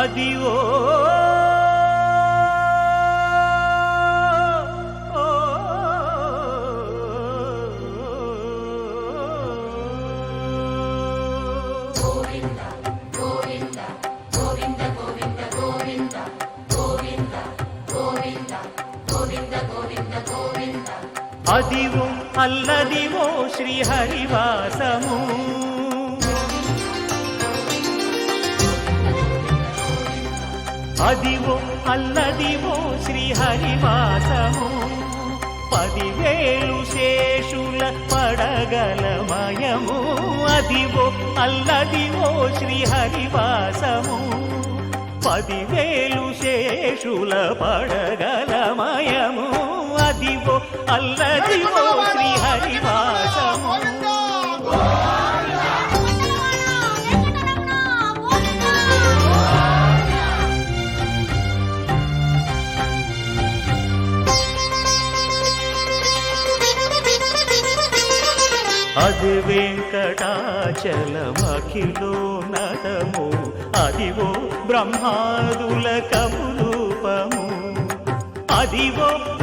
అదివో అదివో అల్లదివో శ్రీహరివాసము అదివో అల్లదివో శ్రీహరివాసము 10,000 శేషుల పడగలమయము అదివో అల్లదివో శ్రీహరివాసము 10,000 శేషుల పడగలమయము అదివో అల్లదివో శ్రీహరివాసము అది వెంకటాచలమఖిలో నటము అదివో బ్రహ్మాదుల కపురూపము అదివో